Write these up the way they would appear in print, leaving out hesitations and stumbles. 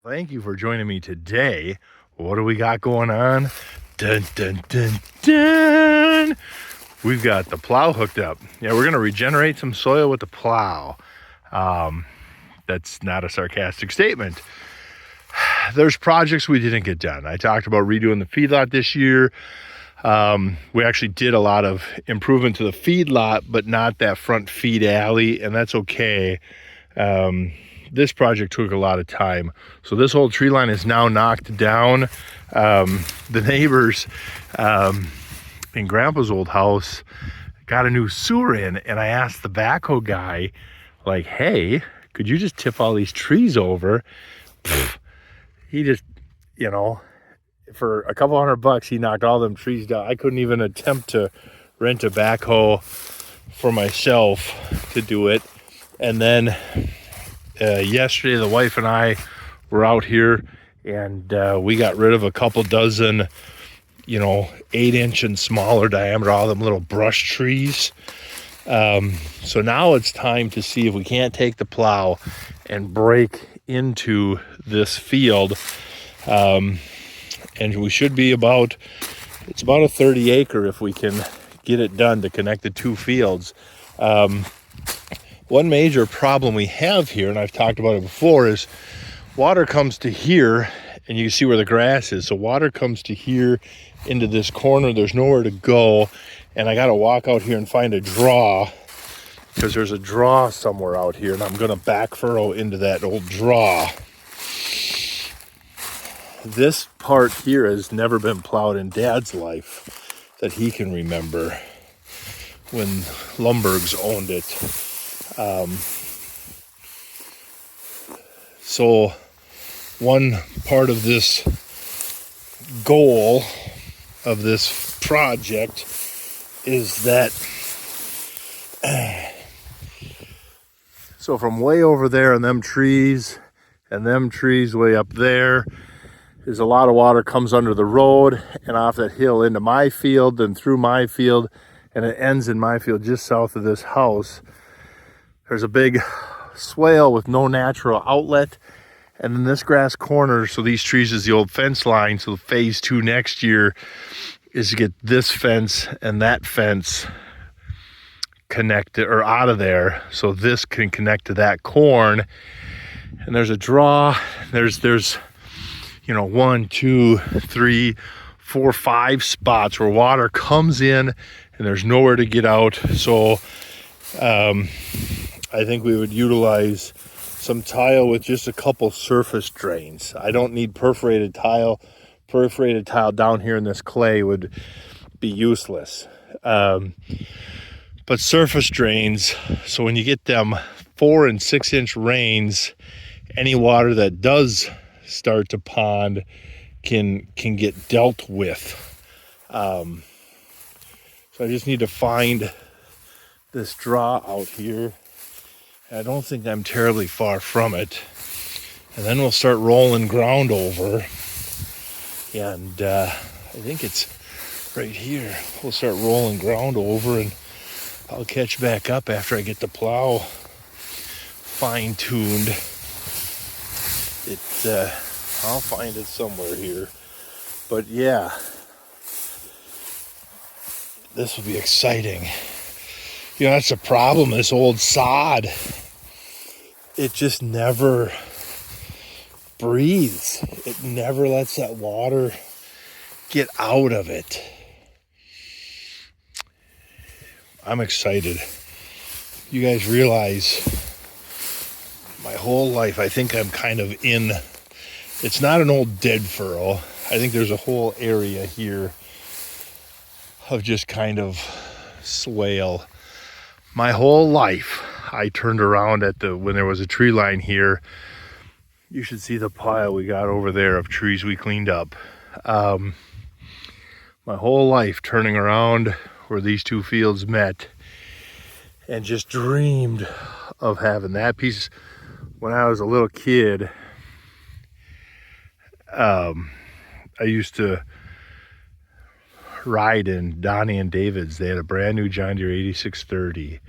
Thank you for joining me today. What do we got going on? Dun, dun, dun, dun. We've got the plow hooked up. Yeah, we're going to regenerate some soil with the plow. That's not a sarcastic statement. There's projects we didn't get done. I talked about redoing the feedlot this year. We actually did a lot of improvement to the feedlot, but not that front feed alley, and that's okay. This project took a lot of time. So this whole tree line is now knocked down. The neighbors in Grandpa's old house got a new sewer in, and I asked the backhoe guy, like, hey, could you just tip all these trees over? He just, for a couple $100, he knocked all them trees down. I couldn't even attempt to rent a backhoe for myself to do it. And then yesterday, the wife and I were out here, and we got rid of a couple dozen, 8-inch and smaller diameter, all them little brush trees. So now it's time to see if we can't take the plow and break into this field. And we should be it's about a 30 acre if we can get it done to connect the two fields. One major problem we have here, and I've talked about it before, is water comes to here, and you can see where the grass is. So water comes to here into this corner. There's nowhere to go, and I got to walk out here and find a draw, because there's a draw somewhere out here, and I'm going to back furrow into that old draw. This part here has never been plowed in Dad's life that he can remember when Lumbergs owned it. So one part of this goal of this project is that so from way over there and them trees way up there is a lot of water comes under the road and off that hill into my field, then through my field, and it ends in my field just south of this house. There's a big swale with no natural outlet, and then this grass corner, so these trees is the old fence line. So phase 2 next year is to get this fence and that fence connected or out of there, so this can connect to that corn. And there's a draw. There's 1, 2, 3, 4, 5 spots where water comes in and there's nowhere to get out. So I think we would utilize some tile with just a couple surface drains. I don't need perforated tile. Perforated tile down here in this clay would be useless. But surface drains, so when you get them 4 and 6 inch rains, any water that does start to pond can get dealt with. So I just need to find this draw out here. I don't think I'm terribly far from it. And then we'll start rolling ground over. And I think it's right here. We'll start rolling ground over, and I'll catch back up after I get the plow fine-tuned. I'll find it somewhere here. But yeah, this will be exciting. That's the problem, this old sod. It just never breathes. It never lets that water get out of it. I'm excited. You guys realize my whole life, I think I'm kind of in, it's not an old dead furrow. I think there's a whole area here of just kind of swale. My whole life, I turned around when there was a tree line here. You should see the pile we got over there of trees we cleaned up. My whole life turning around where these two fields met and just dreamed of having that piece. When I was a little kid, I used to ride in Donnie and David's. They had a brand new John Deere 8630.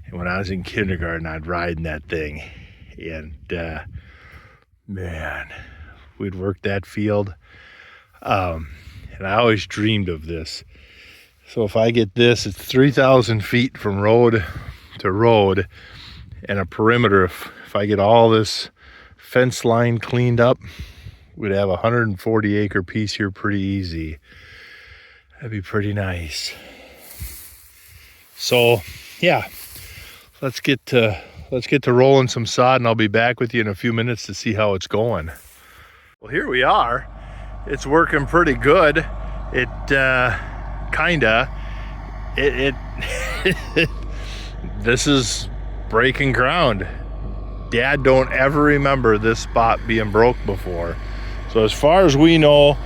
And when I was in kindergarten, I'd ride in that thing. And Man, we'd worked that field. And I always dreamed of this. So if I get this, it's 3,000 feet from road to road and a perimeter. If I get all this fence line cleaned up, we'd have a 140 acre piece here pretty easy. That'd be pretty nice. So yeah, let's get to rolling some sod, and I'll be back with you in a few minutes to see how it's going. Well, here we are. It's working pretty good. It this is breaking ground. Dad don't ever remember this spot being broke before. So as far as we know,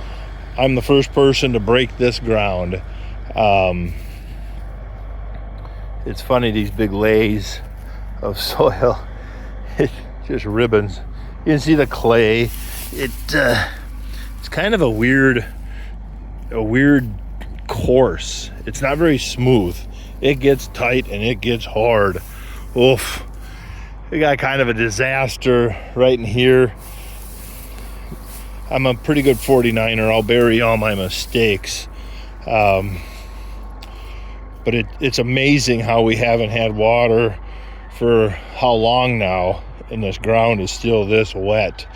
I'm the first person to break this ground. It's funny, these big lays of soil, it's just ribbons. You can see the clay. It's kind of a weird course. It's not very smooth. It gets tight and it gets hard. Oof. We got kind of a disaster right in here. I'm a pretty good 49er. I'll bury all my mistakes. But it's amazing how we haven't had water for how long now, and this ground is still this wet.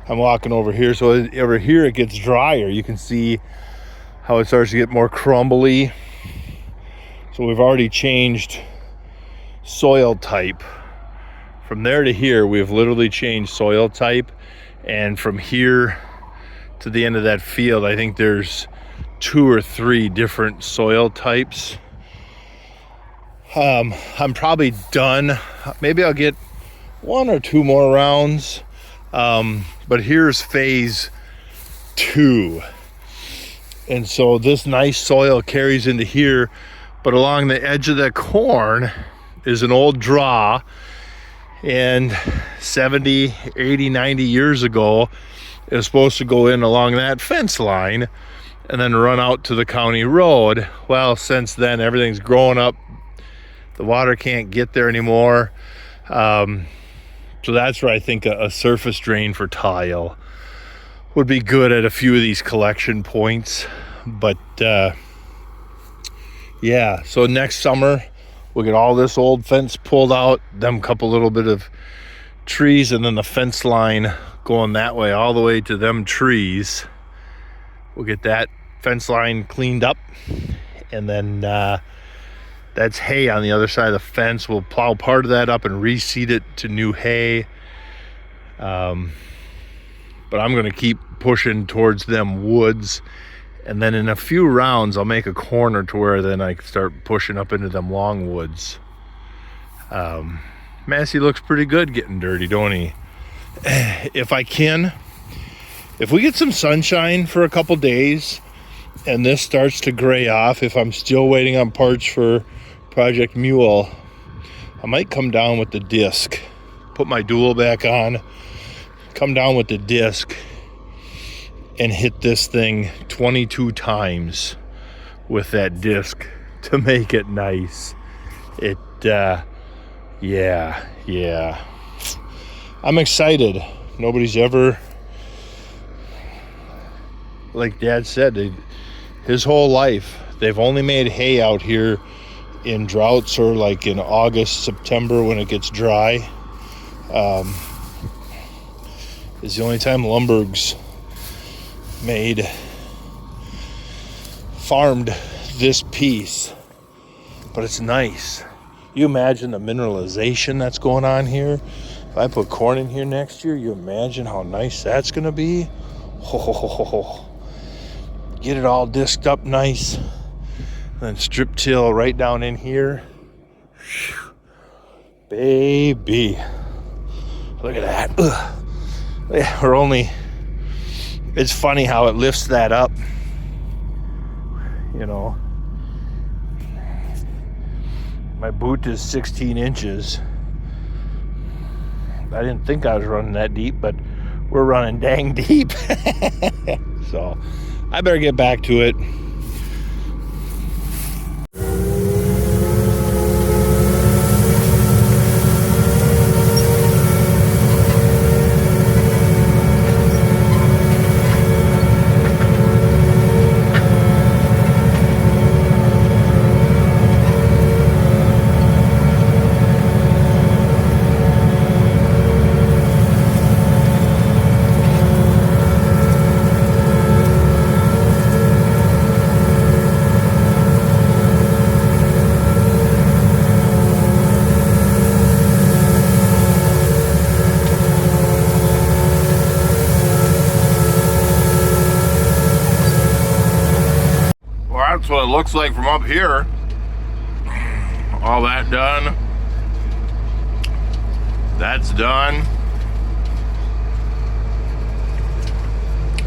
I'm walking over here, so over here it gets drier. You can see how it starts to get more crumbly. So we've already changed soil type. From there to here, we've literally changed soil type. And from here to the end of that field, I think there's 2 or 3 different soil types. I'm probably done. Maybe I'll get 1 or 2 more rounds. But here's phase 2. And so this nice soil carries into here, but along the edge of that corn is an old draw. And 70, 80, 90 years ago, it was supposed to go in along that fence line and then run out to the county road. Well, since then, everything's growing up. The water can't get there anymore. So that's where I think a surface drain for tile would be good at a few of these collection points. But yeah, so next summer we'll get all this old fence pulled out, them couple little bit of trees, and then the fence line going that way all the way to them trees. We'll get that fence line cleaned up, and then that's hay on the other side of the fence. We'll plow part of that up and reseed it to new hay. But I'm going to keep pushing towards them woods. And then in a few rounds, I'll make a corner to where then I can start pushing up into them long woods. Massey looks pretty good getting dirty, don't he? If we get some sunshine for a couple days and this starts to gray off, if I'm still waiting on parts for Project Mule, I might come down with the disc, put my dual back on, come down with the disc and hit this thing 22 times with that disc to make it nice. Yeah. I'm excited. Nobody's ever, like Dad said, his whole life, they've only made hay out here in droughts or like in August, September when it gets dry. Is the only time Lumberg's farmed this piece. But it's nice. You imagine the mineralization that's going on here. If I put corn in here next year, you imagine how nice that's gonna be. Get it all disked up nice. Then strip till right down in here. Baby. Look at that. Ugh. Yeah, it's funny how it lifts that up. You know. My boot is 16 inches. I didn't think I was running that deep, but we're running dang deep. So I better get back to it. That's what it looks like from up here. All that done. That's done.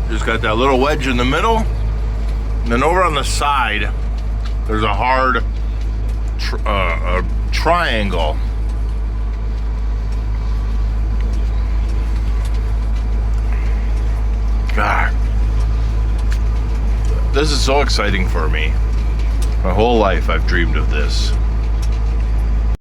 Just got that little wedge in the middle. And then over on the side, there's a hard triangle. God. This is so exciting for me. My whole life I've dreamed of this.